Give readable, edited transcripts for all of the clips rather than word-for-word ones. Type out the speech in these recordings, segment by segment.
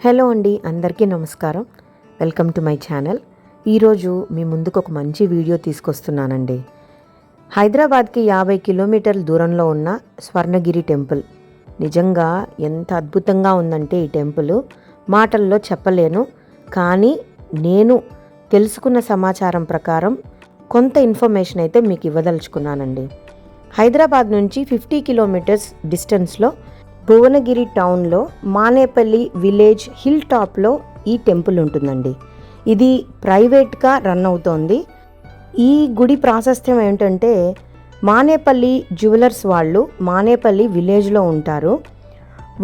Hello అండి, అందరికీ నమస్కారం. Welcome to my channel. ఈరోజు మీ ముందుకు ఒక మంచి వీడియో తీసుకొస్తున్నానండి. హైదరాబాద్కి 50 కిలోమీటర్ల దూరంలో ఉన్న స్వర్ణగిరి టెంపుల్ నిజంగా ఎంత అద్భుతంగా ఉందంటే ఈ టెంపుల్ మాటల్లో చెప్పలేను. కానీ నేను తెలుసుకున్న సమాచారం ప్రకారం కొంత ఇన్ఫర్మేషన్ అయితే మీకు ఇవ్వదలుచుకున్నానండి. హైదరాబాద్ నుంచి 50 కిలోమీటర్స్ డిస్టెన్స్లో భువనగిరి టౌన్లో మానేపల్లి విలేజ్ హిల్ టాప్లో ఈ టెంపుల్ ఉంటుందండి. ఇది ప్రైవేట్గా రన్ అవుతోంది. ఈ గుడి ప్రాశస్త్యం ఏంటంటే మానేపల్లి జ్యువెలర్స్ వాళ్ళు మానేపల్లి విలేజ్లో ఉంటారు.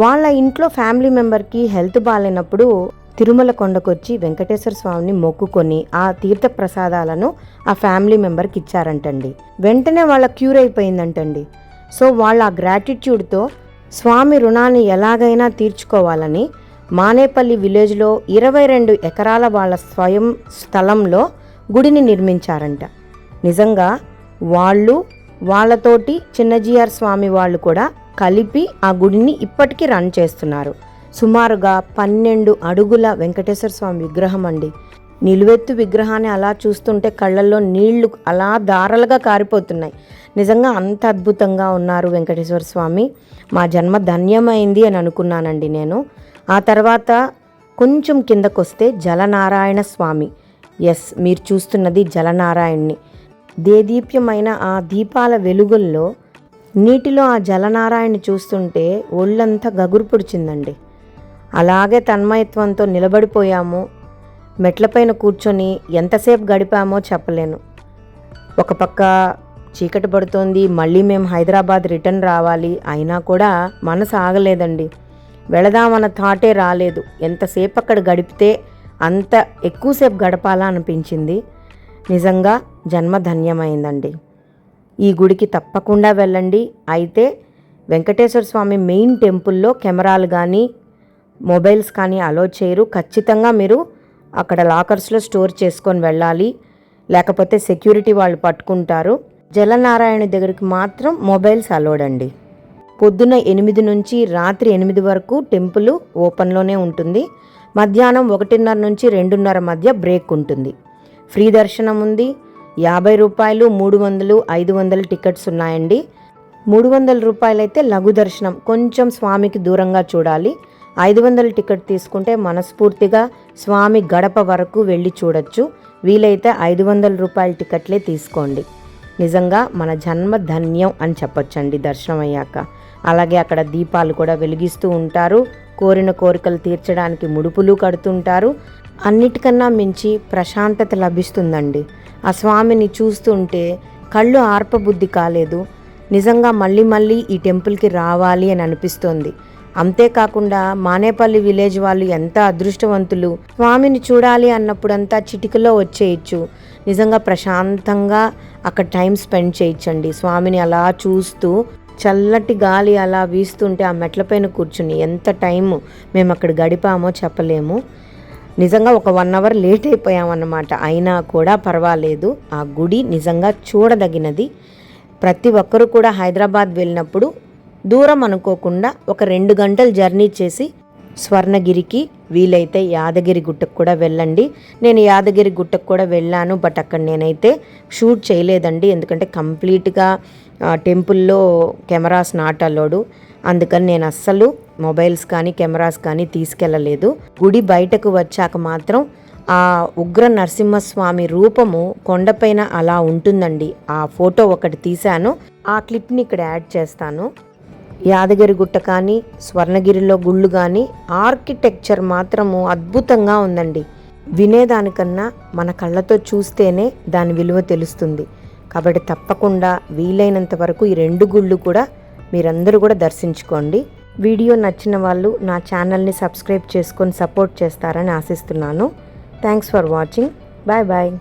వాళ్ళ ఇంట్లో ఫ్యామిలీ మెంబర్కి హెల్త్ బాగాలేనప్పుడు తిరుమల కొండకొచ్చి వెంకటేశ్వర స్వామిని మొక్కుకొని ఆ తీర్థ ప్రసాదాలను ఆ ఫ్యామిలీ మెంబర్కి ఇచ్చారంటండి. వెంటనే వాళ్ళ క్యూర్ అయిపోయిందంటండి. సో వాళ్ళ ఆ గ్రాటిట్యూడ్తో స్వామి రుణాన్ని ఎలాగైనా తీర్చుకోవాలని మానేపల్లి విలేజ్లో 22 ఎకరాల వాళ్ళ స్వయం స్థలంలో గుడిని నిర్మించారంట. నిజంగా వాళ్ళతోటి చిన్నజీఆర్ స్వామి వాళ్ళు కూడా కలిపి ఆ గుడిని ఇప్పటికీ రన్ చేస్తున్నారు. సుమారుగా 12 అడుగుల వెంకటేశ్వర స్వామి విగ్రహం అండి. నిలువెత్తు విగ్రహాన్ని అలా చూస్తుంటే కళ్ళల్లో నీళ్లు అలా ధారలుగా కారిపోతున్నాయి. నిజంగా అంత అద్భుతంగా ఉన్నారు వెంకటేశ్వర స్వామి. మా జన్మ ధన్యమైంది అని అనుకున్నానండి నేను. ఆ తర్వాత కొంచెం కిందకొస్తే జలనారాయణ స్వామి. ఎస్, మీరు చూస్తున్నది జలనారాయణ్ణి. దేదీప్యమైన ఆ దీపాల వెలుగుల్లో నీటిలో ఆ జలనారాయణ్ణి చూస్తుంటే ఒళ్ళంతా గగురు పొడిచిందండి. అలాగే తన్మయత్వంతో నిలబడిపోయాము. మెట్లపైన కూర్చొని ఎంతసేపు గడిపామో చెప్పలేను. ఒక పక్క చీకటి పడుతోంది, మళ్ళీ మేము హైదరాబాద్ రిటర్న్ రావాలి. అయినా కూడా మనసు ఆగలేదండి. వెళదామన్న థాటే రాలేదు. ఎంతసేపు అక్కడ గడిపితే అంత ఎక్కువసేపు గడపాలా అనిపించింది. నిజంగా జన్మ ధన్యమైందండి. ఈ గుడికి తప్పకుండా వెళ్ళండి. అయితే వెంకటేశ్వర స్వామి మెయిన్ టెంపుల్లో కెమెరాలు కానీ మొబైల్స్ కానీ అలో చేయరు. ఖచ్చితంగా మీరు అక్కడ లాకర్స్లో స్టోర్ చేసుకొని వెళ్ళాలి, లేకపోతే సెక్యూరిటీ వాళ్ళు పట్టుకుంటారు. జలనారాయణ దగ్గరికి మాత్రం మొబైల్స్ అలౌడ్ అండి. పొద్దున 8 నుంచి రాత్రి 8 వరకు టెంపుల్ ఓపెన్లోనే ఉంటుంది. మధ్యాహ్నం 1:30 నుంచి 2:30 మధ్య బ్రేక్ ఉంటుంది. ఫ్రీ దర్శనం ఉంది. 50 రూపాయలు, 300, 500 టికెట్స్ ఉన్నాయండి. 300 రూపాయలు అయితే లఘు దర్శనం, కొంచెం స్వామికి దూరంగా చూడాలి. 500 టికెట్ తీసుకుంటే మనస్ఫూర్తిగా స్వామి గడప వరకు వెళ్ళి చూడొచ్చు. వీలైతే 500 రూపాయల టికెట్లే తీసుకోండి. నిజంగా మన జన్మ ధన్యం అని చెప్పొచ్చండి దర్శనం అయ్యాక. అలాగే అక్కడ దీపాలు కూడా వెలిగిస్తూ ఉంటారు. కోరిన కోరికలు తీర్చడానికి ముడుపులు కడుతుంటారు. అన్నిటికన్నా మించి ప్రశాంతత లభిస్తుందండి. ఆ స్వామిని చూస్తుంటే కళ్ళు ఆర్పబుద్ధి కాలేదు. నిజంగా మళ్ళీ ఈ టెంపుల్కి రావాలి అని అనిపిస్తోంది. అంతేకాకుండా మానేపల్లి విలేజ్ వాళ్ళు ఎంత అదృష్టవంతులు. స్వామిని చూడాలి అన్నప్పుడంతా చిటికలో వచ్చేయచ్చు. నిజంగా ప్రశాంతంగా అక్కడ టైం స్పెండ్ చేయొచ్చండి. స్వామిని అలా చూస్తూ చల్లటి గాలి అలా వీస్తుంటే ఆ మెట్లపైన కూర్చుని ఎంత టైము మేము అక్కడ గడిపామో చెప్పలేము. నిజంగా ఒక 1 అవర్ లేట్ అయిపోయామన్నమాట. అయినా కూడా పర్వాలేదు. ఆ గుడి నిజంగా చూడదగినది. ప్రతి ఒక్కరూ కూడా హైదరాబాద్ వెళ్ళినప్పుడు దూరం అనుకోకుండా ఒక 2 గంటలు జర్నీ చేసి స్వర్ణగిరికి, వీలైతే యాదగిరి గుట్టకు కూడా వెళ్ళండి. నేను యాదగిరి గుట్టకు కూడా వెళ్ళాను, బట్ అక్కడ నేనైతే షూట్ చేయలేదండి. ఎందుకంటే కంప్లీట్గా టెంపుల్లో కెమెరాస్ నాట్ అలౌడ్. అందుకని నేను అస్సలు మొబైల్స్ కానీ కెమెరాస్ కానీ తీసుకెళ్ళలేదు. గుడి బయటకు వచ్చాక మాత్రం ఆ ఉగ్ర నరసింహస్వామి రూపము కొండపైన అలా ఉంటుందండి. ఆ ఫోటో ఒకటి తీశాను, ఆ క్లిప్ని ఇక్కడ యాడ్ చేస్తాను. యాదగిరి గుట్ట కానీ స్వర్ణగిరిలో గుళ్ళు కానీ ఆర్కిటెక్చర్ మాత్రము అద్భుతంగా ఉందండి. వినేదానికన్నా మన కళ్ళతో చూస్తేనే దాని విలువ తెలుస్తుంది. కాబట్టి తప్పకుండా వీలైనంత వరకు ఈ 2 గుళ్ళు కూడా మీరందరూ కూడా దర్శించుకోండి. వీడియో నచ్చిన వాళ్ళు నా ఛానల్ని సబ్స్క్రైబ్ చేసుకొని సపోర్ట్ చేస్తారని ఆశిస్తున్నాను. Thanks for watching. Bye bye.